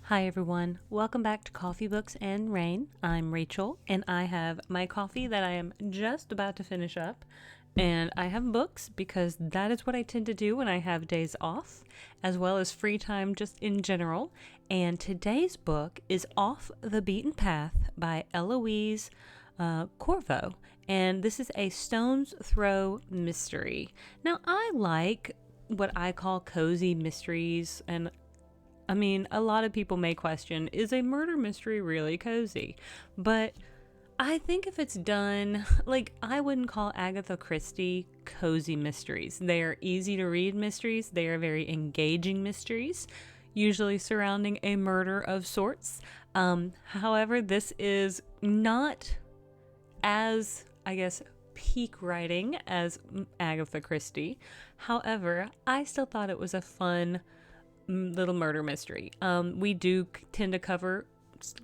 Hi everyone, welcome back to Coffee Books and Rain. I'm Rachel and I have my coffee that I am just about to finish up. And I have books because that is what I tend to do when I have days off, as well as free time just in general. And today's book is Off the Beaten Path by Eloise Corvo. And this is a stone's throw mystery. Now, I like what I call cozy mysteries, and a lot of people may question, is a murder mystery really cozy? But I think if it's done, I wouldn't call Agatha Christie cozy mysteries. They are easy to read mysteries. They are very engaging mysteries, usually surrounding a murder of sorts. However, this is not as, peak writing as Agatha Christie. However, I still thought it was a fun little murder mystery. We do tend to cover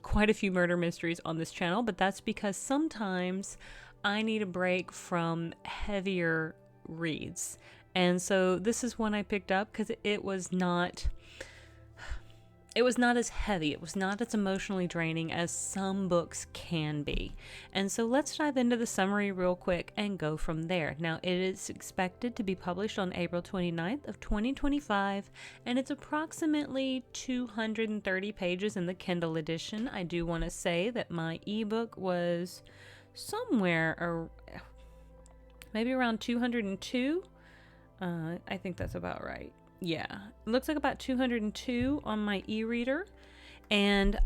quite a few murder mysteries on this channel, but that's because sometimes I need a break from heavier reads. And so this is one I picked up because it was not as heavy. It was not as emotionally draining as some books can be. And so let's dive into the summary real quick and go from there. Now, it is expected to be published on April 29th of 2025, and it's approximately 230 pages in the Kindle edition. I do want to say that my ebook was somewhere maybe around 202. I think that's about right. Yeah, it looks like about 202 on my e-reader. And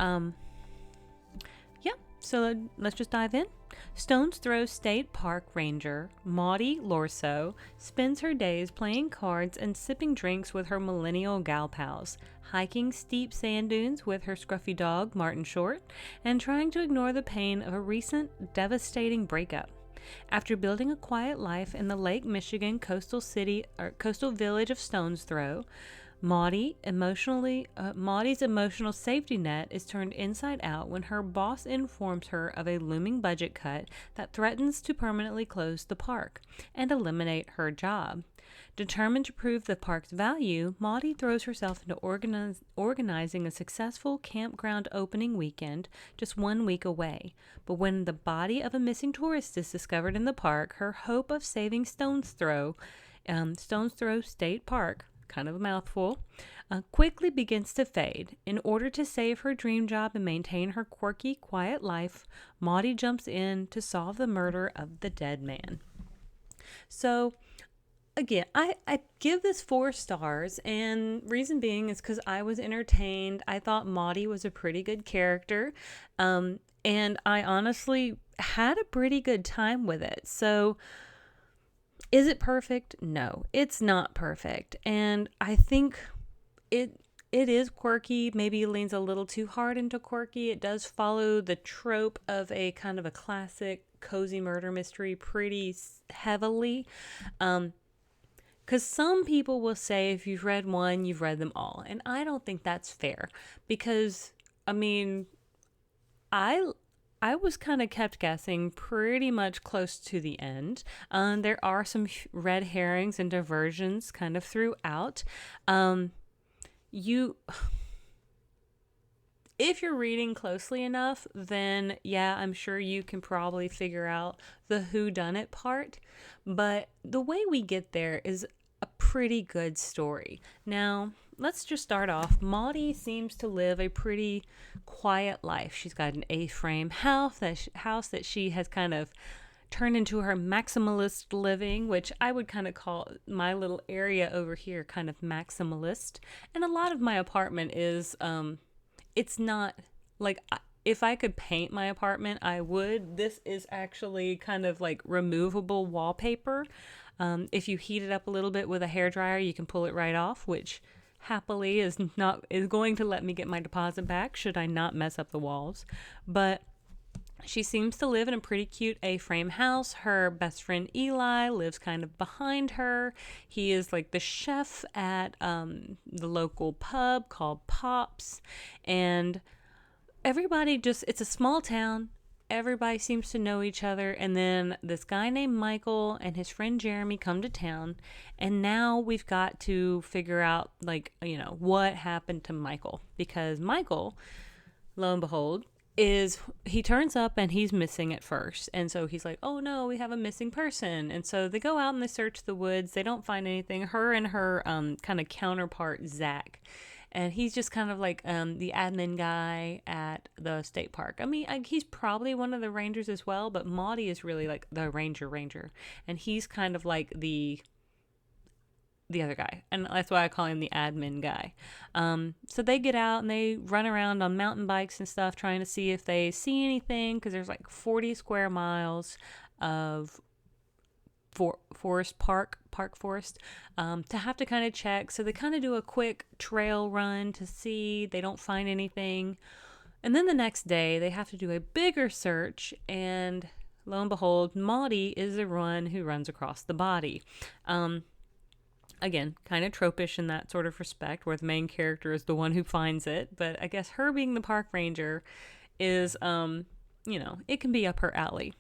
so let's just dive in. Stones Throw State Park Ranger Maudie Lorso spends her days playing cards and sipping drinks with her millennial gal pals, hiking steep sand dunes with her scruffy dog Martin Short, and trying to ignore the pain of a recent devastating breakup. After building a quiet life in the Lake Michigan coastal village of Stones Throw, Maudie's emotional safety net is turned inside out when her boss informs her of a looming budget cut that threatens to permanently close the park and eliminate her job. Determined to prove the park's value, Maudie throws herself into organizing a successful campground opening weekend just 1 week away. But when the body of a missing tourist is discovered in the park, her hope of saving Stones Throw State Park, kind of a mouthful, quickly begins to fade. In order to save her dream job and maintain her quirky, quiet life, Maudie jumps in to solve the murder of the dead man. So, again, I give this 4 stars, and reason being is because I was entertained. I thought Maudie was a pretty good character, and I honestly had a pretty good time with it. So, is it perfect? No, it's not perfect, and I think it is quirky. Maybe it leans a little too hard into quirky. It does follow the trope of a kind of a classic cozy murder mystery pretty heavily. Because some people will say if you've read one, you've read them all. And I don't think that's fair. Because, I was kind of kept guessing pretty much close to the end. There are some red herrings and diversions kind of throughout. If you're reading closely enough, then yeah, I'm sure you can probably figure out the whodunit part. But the way we get there is a pretty good story. Now, let's just start off. Maudie seems to live a pretty quiet life. She's got an A-frame house that she has kind of turned into her maximalist living, which I would kind of call my little area over here kind of maximalist. And a lot of my apartment is, it's not like, if I could paint my apartment, I would. This is actually kind of like removable wallpaper. If you heat it up a little bit with a hairdryer, you can pull it right off, which happily is going to let me get my deposit back should I not mess up the walls. But she seems to live in a pretty cute A-frame house. Her best friend Eli lives kind of behind her. He is like the chef at the local pub called Pops. And everybody it's a small town. everybody seems to know each other. And then this guy named Michael and his friend Jeremy come to town. And now we've got to figure out, like, what happened to Michael. Because Michael, lo and behold, he turns up and he's missing at first. And so he's like, oh no, we have a missing person. And so they go out and they search the woods. They don't find anything. Her and her kind of counterpart, Zach. And he's just kind of like the admin guy at the state park. I mean, he's probably one of the rangers as well, but Maudie is really like the ranger. And he's kind of like the other guy. And that's why I call him the admin guy. So they get out and they run around on mountain bikes and stuff trying to see if they see anything, because there's like 40 square miles of forest park forest to have to kind of check. So they kind of do a quick trail run to see. They don't find anything. And then the next day they have to do a bigger search, and lo and behold, Maudie is the one who runs across the body. Again, kind of tropish in that sort of respect, where the main character is the one who finds it. But I guess her being the park ranger is, it can be up her alley.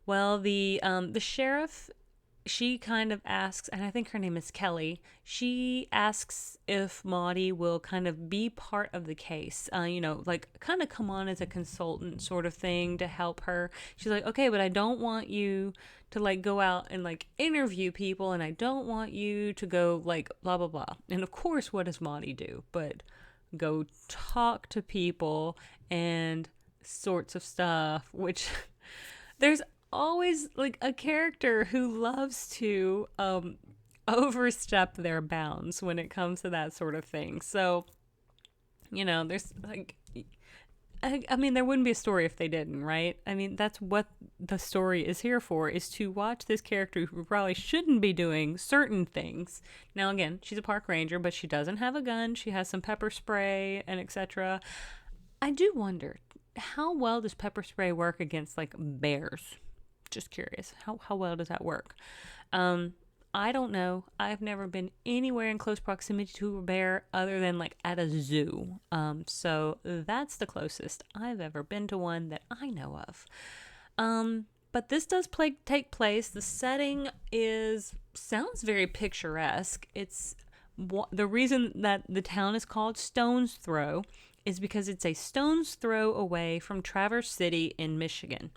Well, the sheriff, she kind of asks, and I think her name is Kelly, she asks if Maudie will kind of be part of the case, like kind of come on as a consultant sort of thing to help her. She's like, okay, but I don't want you to like go out and like interview people, and I don't want you to go like blah, blah, blah. And of course, what does Maudie do? But go talk to people and sorts of stuff, which there's always like a character who loves to overstep their bounds when it comes to that sort of thing. So, there's like, I mean, there wouldn't be a story if they didn't, right? I mean, that's what the story is here for, is to watch this character who probably shouldn't be doing certain things. Now, again, she's a park ranger, but she doesn't have a gun. She has some pepper spray and etc. I do wonder, how well does pepper spray work against like bears? Just curious. How well does that work? I don't know. I've never been anywhere in close proximity to a bear other than like at a zoo. So that's the closest I've ever been to one that I know of. But this does take place. The setting sounds very picturesque. It's the reason that the town is called Stone's Throw is because it's a stone's throw away from Traverse City in Michigan.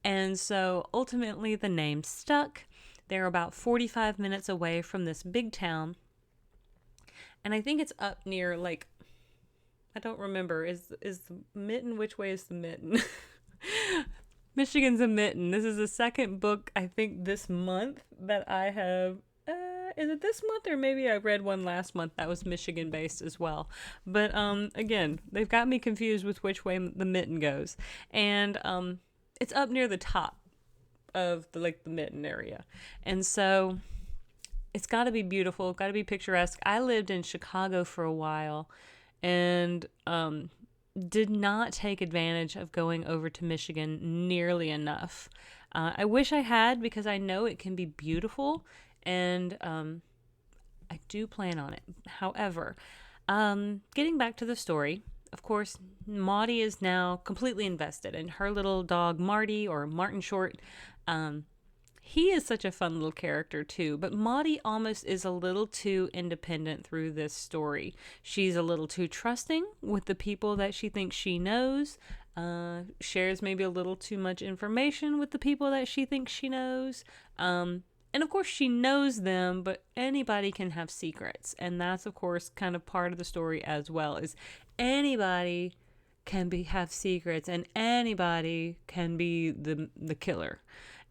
And so ultimately the name stuck. They're about 45 minutes away from this big town. And I think it's up near, like, I don't remember. Is the Mitten? Which way is the Mitten? Michigan's a Mitten. This is the second book, I think, this month that I have. Is it this month, or maybe I read one last month that was Michigan based as well? But again, they've got me confused with which way the Mitten goes. And it's up near the top of the Mitten area. And so it's got to be beautiful, got to be picturesque. I lived in Chicago for a while and did not take advantage of going over to Michigan nearly enough. I wish I had, because I know it can be beautiful, and I do plan on it. However, getting back to the story, of course, Maudie is now completely invested in her little dog, Marty, or Martin Short. He is such a fun little character too, but Maudie almost is a little too independent through this story. She's a little too trusting with the people that she thinks she knows, shares maybe a little too much information with the people that she thinks she knows. And of course she knows them, but anybody can have secrets. And that's of course kind of part of the story as well, is anybody can have secrets, and anybody can be the killer.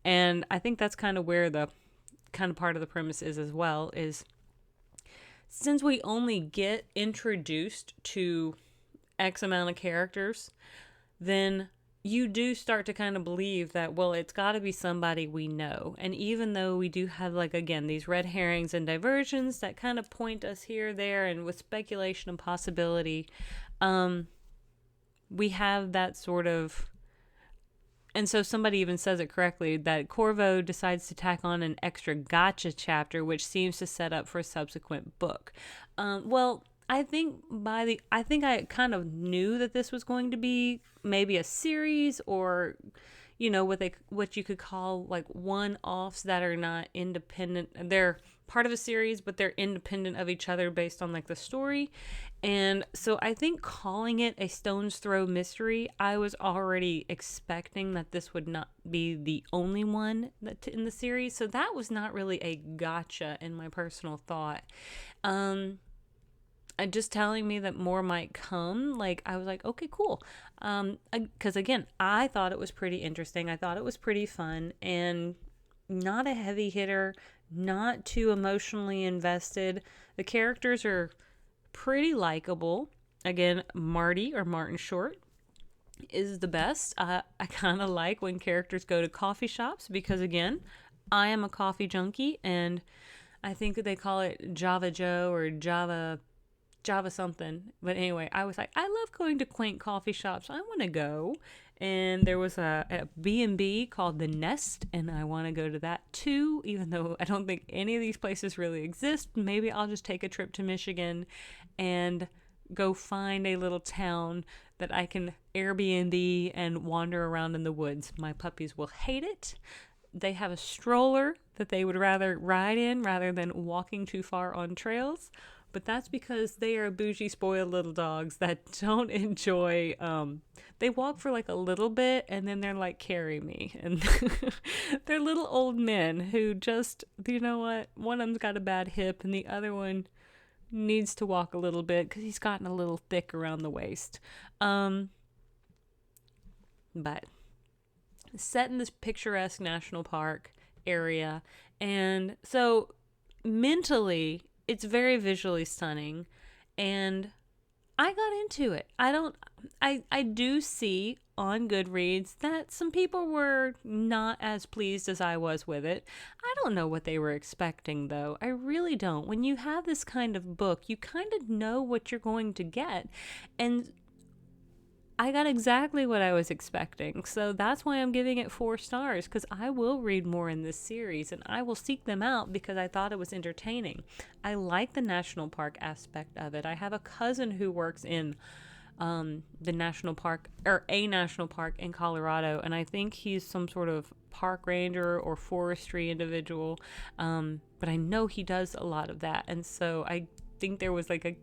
And I think that's kind of where the kind of part of the premise is as well, is since we only get introduced to X amount of characters, then you do start to kind of believe that, well, it's got to be somebody we know. And even though we do have, like, again, these red herrings and diversions that kind of point us here, there, and with speculation and possibility, we have that sort of... And so somebody even says it correctly, that Corvo decides to tack on an extra gotcha chapter, which seems to set up for a subsequent book. Well, I think I kind of knew that this was going to be maybe a series, or what you could call like one-offs that are not independent. They're part of a series, but they're independent of each other based on like the story. And so I think calling it a stone's throw mystery, I was already expecting that this would not be the only one in the series. So that was not really a gotcha in my personal thought. Just telling me that more might come, like I was like, okay, cool. Because again, I thought it was pretty interesting. I thought it was pretty fun and not a heavy hitter, not too emotionally invested. The characters are pretty likable. Again, Marty or Martin Short is the best. I kind of like when characters go to coffee shops because, again, I am a coffee junkie, and I think that they call it Java Joe or Java something. But anyway, I was like, I love going to quaint coffee shops. I want to go. And there was a B&B called The Nest, and I want to go to that too, even though I don't think any of these places really exist. Maybe I'll just take a trip to Michigan and go find a little town that I can Airbnb and wander around in the woods. My puppies will hate it. They have a stroller that they would rather ride in rather than walking too far on trails. But that's because they are bougie, spoiled little dogs that don't enjoy, they walk for like a little bit and then they're like, carry me. And they're little old men who just, you know what, one of them's got a bad hip and the other one needs to walk a little bit because he's gotten a little thick around the waist. But set in this picturesque national park area. And so mentally, it's very visually stunning, and I got into it. I do see on Goodreads that some people were not as pleased as I was with it. I don't know what they were expecting, though. I really don't. When you have this kind of book, you kind of know what you're going to get, and I got exactly what I was expecting. So that's why I'm giving it 4 stars, because I will read more in this series and I will seek them out because I thought it was entertaining. I like the national park aspect of it. I have a cousin who works in the national park, or a national park in Colorado, and I think he's some sort of park ranger or forestry individual. But I know he does a lot of that. And so I think there was like a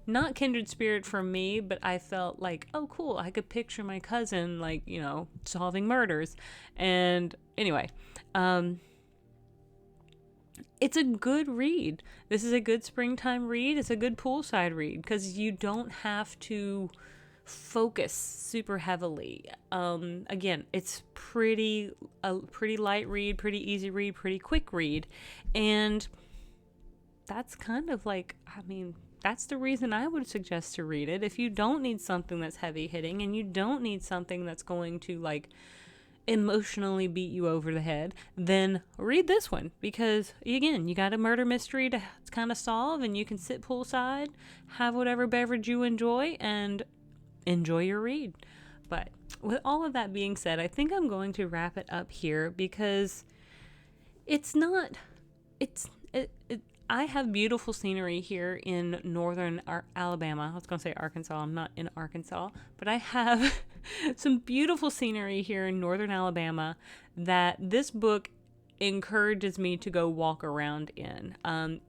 not kindred spirit for me, but I felt like, oh, cool, I could picture my cousin, like, solving murders. And anyway, it's a good read. This is a good springtime read. It's a good poolside read because you don't have to focus super heavily. Again, it's a pretty light read, pretty easy read, pretty quick read. And that's kind of like, that's the reason I would suggest to read it. If you don't need something that's heavy hitting and you don't need something that's going to like emotionally beat you over the head, then read this one, because again, you got a murder mystery to kind of solve, and you can sit poolside, have whatever beverage you enjoy, and enjoy your read. But with all of that being said, I think I'm going to wrap it up here because I have beautiful scenery here in northern Alabama. I was going to say Arkansas. I'm not in Arkansas, but I have some beautiful scenery here in northern Alabama that this book encourages me to go walk around in.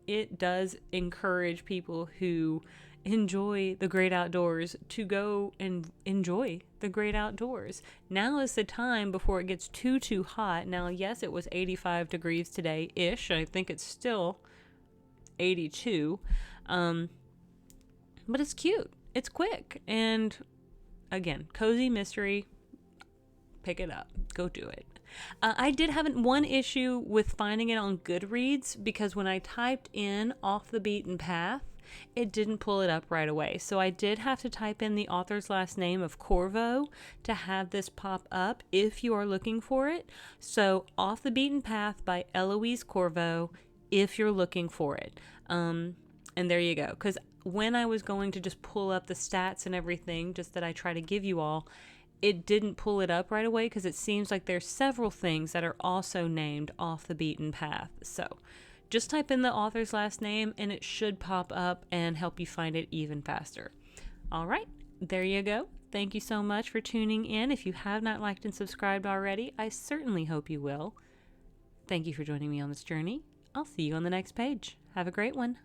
It does encourage people who enjoy the great outdoors to go and enjoy the great outdoors. Now is the time before it gets too hot. Now, yes, it was 85 degrees today-ish. I think it's still 82, but it's cute, it's quick, and again, cozy mystery. Pick it up, go do it. I did have one issue with finding it on Goodreads because when I typed in Off the Beaten Path, it didn't pull it up right away. So I did have to type in the author's last name of Corvo to have this pop up if you are looking for it. So Off the Beaten Path by Eloise Corvo, if you're looking for it. And there you go. Because when I was going to just pull up the stats and everything, just that I try to give you all, it didn't pull it up right away because it seems like there's several things that are also named Off the Beaten Path. So Just type in the author's last name and it should pop up and help you find it even faster. All right, there you go. Thank you so much for tuning in. If you have not liked and subscribed already, I certainly hope you will. Thank you for joining me on this journey. I'll see you on the next page. Have a great one.